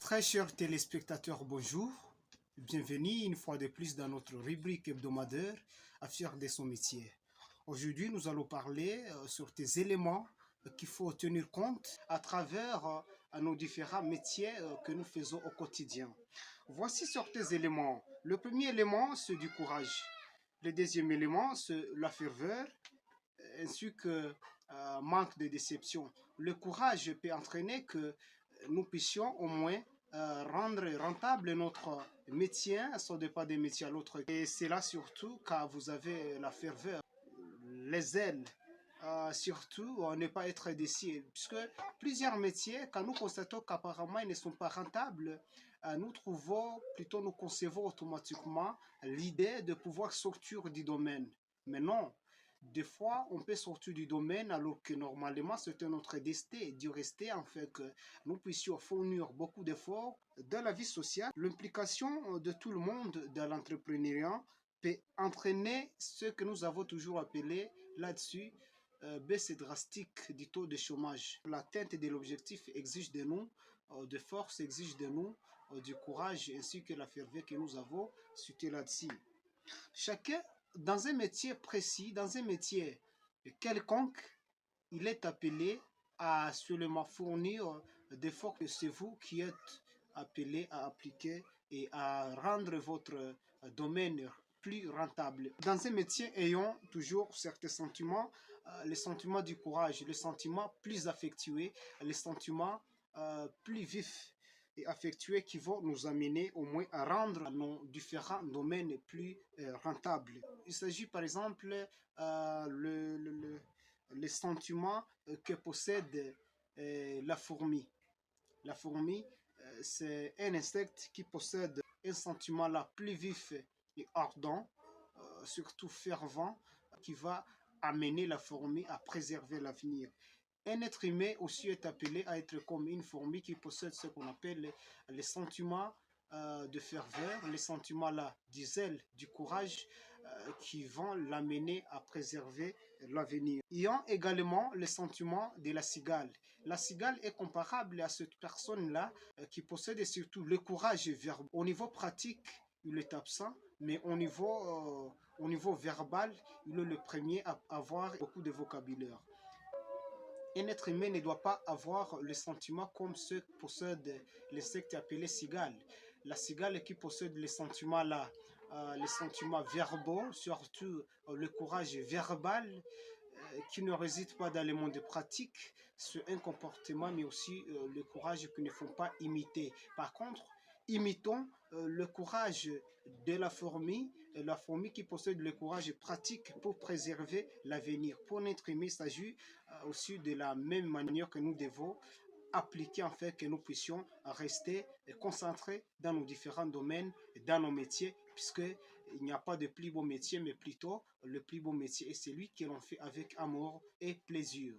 Très chers téléspectateurs, bonjour. Bienvenue une fois de plus dans notre rubrique hebdomadaire à faire de son métier. Aujourd'hui, nous allons parler sur des éléments qu'il faut tenir compte à travers nos différents métiers que nous faisons au quotidien. Voici certains éléments. Le premier élément, c'est du courage. Le deuxième élément, c'est la ferveur, ainsi que manque de déception. Le courage peut entraîner que nous puissions au moins rendre rentable notre métier, ce n'est pas des métiers à l'autre. Et c'est là surtout quand vous avez la ferveur, les ailes, surtout ne pas être déçu, puisque plusieurs métiers, quand nous constatons qu'apparemment ils ne sont pas rentables, nous concevons automatiquement l'idée de pouvoir sortir du domaine. Mais non, des fois, on peut sortir du domaine alors que normalement c'était notre destin d'y rester afin que nous puissions fournir beaucoup d'efforts dans la vie sociale. L'implication de tout le monde dans l'entrepreneuriat peut entraîner ce que nous avons toujours appelé là-dessus baisse drastique du taux de chômage. L'atteinte de l'objectif exige de nous de force, exige de nous du courage ainsi que la ferveur que nous avons cité là-dessus. Chacun, dans un métier précis, dans un métier quelconque, il est appelé à seulement fournir des forces que c'est vous qui êtes appelé à appliquer et à rendre votre domaine plus rentable. Dans un métier ayant toujours certains sentiments, les sentiments du courage, les sentiments plus affectueux, les sentiments plus vifs et affectueux qui vont nous amener au moins à rendre nos différents domaines plus rentables. Il s'agit par exemple les sentiments que possède la fourmi. La fourmi, c'est un insecte qui possède un sentiment là plus vif et ardent, surtout fervent, qui va amener la fourmi à préserver l'avenir. Un être humain aussi est appelé à être comme une fourmi qui possède ce qu'on appelle les sentiments de ferveur, les sentiments là du zèle, du courage qui vont l'amener à préserver l'avenir. Il y a également les sentiments de la cigale. La cigale est comparable à cette personne-là qui possède surtout le courage verbal. Au niveau pratique, il est absent, mais au niveau verbal, il est le premier à avoir beaucoup de vocabulaire. Un être humain ne doit pas avoir le sentiment comme ceux que possèdent les sectes appelés cigales. La cigale qui possède les sentiments là, les sentiments verbaux, surtout le courage verbal, qui ne réside pas dans le monde pratique, c'est un comportement, mais aussi le courage qu'il ne faut pas imiter. Par contre, imitons le courage de la fourmi qui possède le courage pratique pour préserver l'avenir. Pour notre humain, il s'agit aussi de la même manière que nous devons appliquer en fait que nous puissions rester concentrés dans nos différents domaines, dans nos métiers, puisque il n'y a pas de plus beau métier, mais plutôt le plus beau métier est celui que l'on fait avec amour et plaisir.